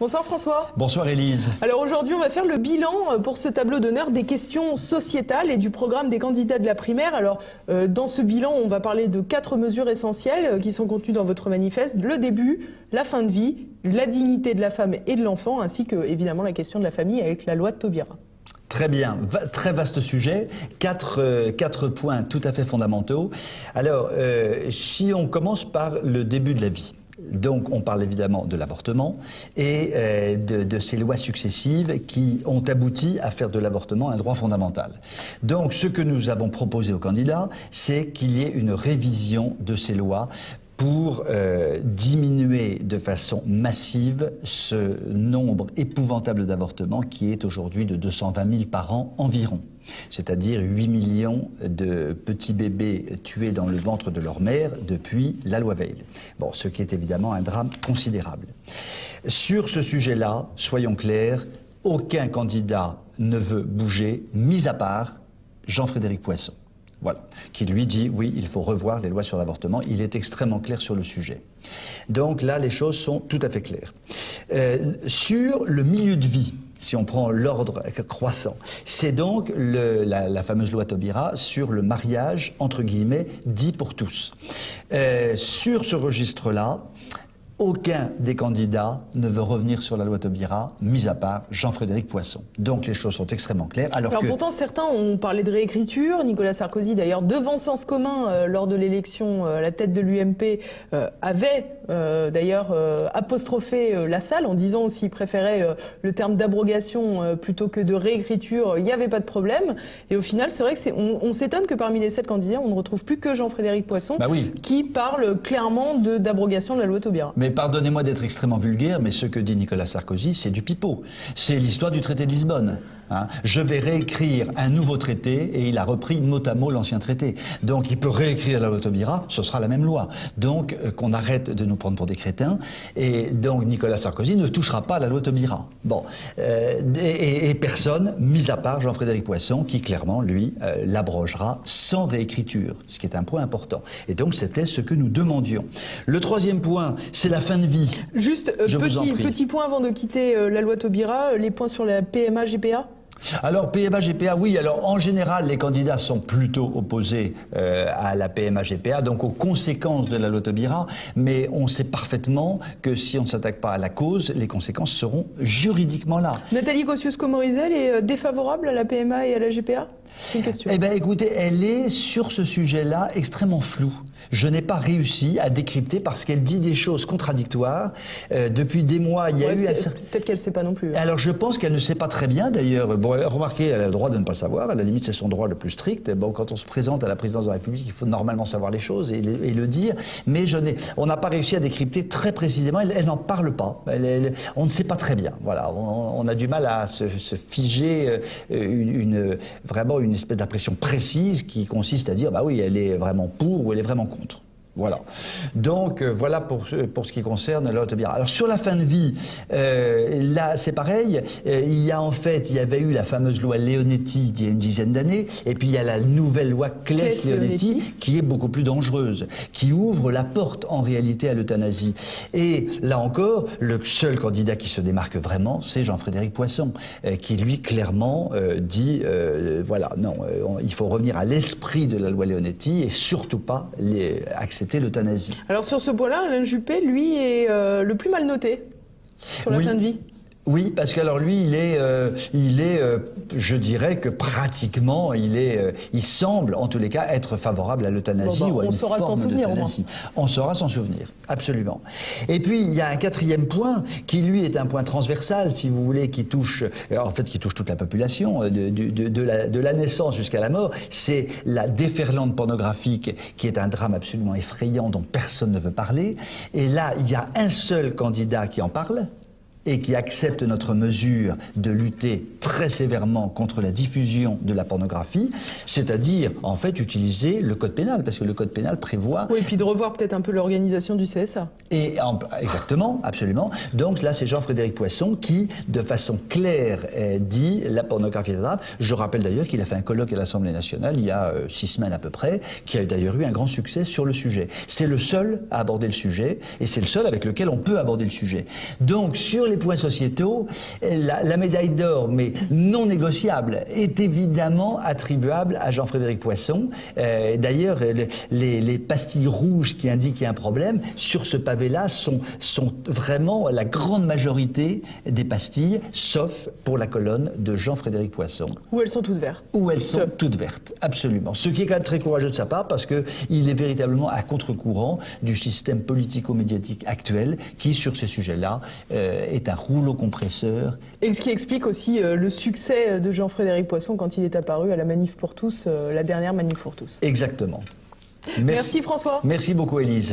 Bonsoir François. Bonsoir Élise. Alors aujourd'hui, on va faire le bilan pour ce tableau d'honneur des questions sociétales et du programme des candidats de la primaire. Alors dans ce bilan, on va parler de 4 mesures essentielles qui sont contenues dans votre manifeste. Le début, la fin de vie, la dignité de la femme et de l'enfant, ainsi que évidemment la question de la famille avec la loi de Taubira. Très bien, très vaste sujet, quatre points tout à fait fondamentaux. Alors, si on commence par le début de la vie. Donc on parle évidemment de l'avortement et de ces lois successives qui ont abouti à faire de l'avortement un droit fondamental. Donc ce que nous avons proposé aux candidats, c'est qu'il y ait une révision de ces lois pour diminuer de façon massive ce nombre épouvantable d'avortements qui est aujourd'hui de 220 000 par an environ. C'est-à-dire 8 millions de petits bébés tués dans le ventre de leur mère depuis la loi Veil. Bon, ce qui est évidemment un drame considérable. Sur ce sujet-là, soyons clairs, aucun candidat ne veut bouger, mis à part Jean-Frédéric Poisson. Voilà, qui lui dit, oui, il faut revoir les lois sur l'avortement. Il est extrêmement clair sur le sujet. Donc là, les choses sont tout à fait claires. Sur le milieu de vie, si on prend l'ordre croissant, c'est donc la fameuse loi Taubira sur le mariage, entre guillemets, dit pour tous. Sur ce registre-là, aucun des candidats ne veut revenir sur la loi Taubira, mis à part Jean-Frédéric Poisson. Donc les choses sont extrêmement claires. Alors que... pourtant, certains ont parlé de réécriture. Nicolas Sarkozy, d'ailleurs, devant Sens Commun, lors de l'élection à la tête de l'UMP, avait d'ailleurs apostrophé la salle en disant aussi qu'il préférait le terme d'abrogation plutôt que de réécriture. Il n'y avait pas de problème. Et au final, c'est vrai que on s'étonne que parmi les 7 candidats, on ne retrouve plus que Jean-Frédéric Poisson qui parle clairement d'abrogation de la loi Taubira. Mais pardonnez-moi d'être extrêmement vulgaire, mais ce que dit Nicolas Sarkozy, c'est du pipeau. C'est l'histoire du traité de Lisbonne. Hein. Je vais réécrire un nouveau traité, et il a repris mot à mot l'ancien traité. Donc il peut réécrire la loi Taubira, ce sera la même loi. Donc qu'on arrête de nous prendre pour des crétins. Et donc Nicolas Sarkozy ne touchera pas à la loi Taubira. Bon, et personne, mis à part Jean-Frédéric Poisson, qui clairement, lui, l'abrogera sans réécriture, ce qui est un point important. Et donc c'était ce que nous demandions. Le troisième point, c'est la fin de vie. Juste, petit point avant de quitter la loi Taubira, les points sur la PMA-GPA. Alors PMA-GPA, oui. Alors en général, les candidats sont plutôt opposés à la PMA-GPA, donc aux conséquences de la loi Taubira, mais on sait parfaitement que si on ne s'attaque pas à la cause, les conséquences seront juridiquement là. Nathalie Kosciusko-Morizet est défavorable à la PMA et à la GPA? C'est une question. Eh bien écoutez, elle est sur ce sujet-là extrêmement floue. Je n'ai pas réussi à décrypter parce qu'elle dit des choses contradictoires. Depuis des mois, il y a eu... Peut-être qu'elle ne sait pas non plus. Alors je pense qu'elle ne sait pas très bien d'ailleurs. Bon, remarquez, elle a le droit de ne pas le savoir. À la limite, c'est son droit le plus strict. Bon, quand on se présente à la présidence de la République, il faut normalement savoir les choses et le dire. Mais on n'a pas réussi à décrypter très précisément. Elle n'en parle pas. On ne sait pas très bien. Voilà, on a du mal à se figer vraiment une espèce d'impression précise qui consiste à dire, bah oui, elle est vraiment pour ou elle est vraiment contre. Voilà. Donc voilà pour ce qui concerne la loi Taubira. Alors sur la fin de vie, là c'est pareil. Il y avait eu la fameuse loi Leonetti il y a une dizaine d'années, et puis il y a la nouvelle loi Claes-Leonetti qui est beaucoup plus dangereuse, qui ouvre la porte en réalité à l'euthanasie. Et là encore, le seul candidat qui se démarque vraiment, c'est Jean-Frédéric Poisson, qui lui clairement dit voilà, non, il faut revenir à l'esprit de la loi Leonetti et surtout pas accepter l'euthanasie. Alors sur ce point-là, Alain Juppé, lui, est le plus mal noté sur la fin de vie. Oui, parce qu'alors lui, je dirais que pratiquement, il semble, en tous les cas, être favorable à l'euthanasie ou à une forme d'euthanasie. On saura s'en souvenir, absolument. Et puis, il y a un quatrième point qui, lui, est un point transversal, si vous voulez, qui touche toute la population, de la naissance jusqu'à la mort. C'est la déferlante pornographique, qui est un drame absolument effrayant dont personne ne veut parler. Et là, il y a un seul candidat qui en parle, et qui accepte notre mesure de lutter très sévèrement contre la diffusion de la pornographie, c'est-à-dire, en fait, utiliser le code pénal, parce que le code pénal prévoit... Oui, et puis de revoir peut-être un peu l'organisation du CSA. Exactement, absolument. Donc là, c'est Jean-Frédéric Poisson qui, de façon claire, dit la pornographie est un drame. Je rappelle d'ailleurs qu'il a fait un colloque à l'Assemblée nationale il y a 6 semaines à peu près, qui a d'ailleurs eu un grand succès sur le sujet. C'est le seul à aborder le sujet, et c'est le seul avec lequel on peut aborder le sujet. Donc, sur les points sociétaux, la médaille d'or, mais non négociable, est évidemment attribuable à Jean-Frédéric Poisson. D'ailleurs, les pastilles rouges qui indiquent qu'il y a un problème, sur ce pavé-là, sont vraiment la grande majorité des pastilles, sauf pour la colonne de Jean-Frédéric Poisson. Où elles sont toutes vertes. Où elles sont toutes vertes, absolument. Ce qui est quand même très courageux de sa part, parce qu'il est véritablement à contre-courant du système politico-médiatique actuel, qui, sur ces sujets-là, est un rouleau compresseur. Et ce qui explique aussi le succès de Jean-Frédéric Poisson quand il est apparu à la Manif pour tous, la dernière Manif pour tous. Exactement. Merci François. Merci beaucoup, Élise.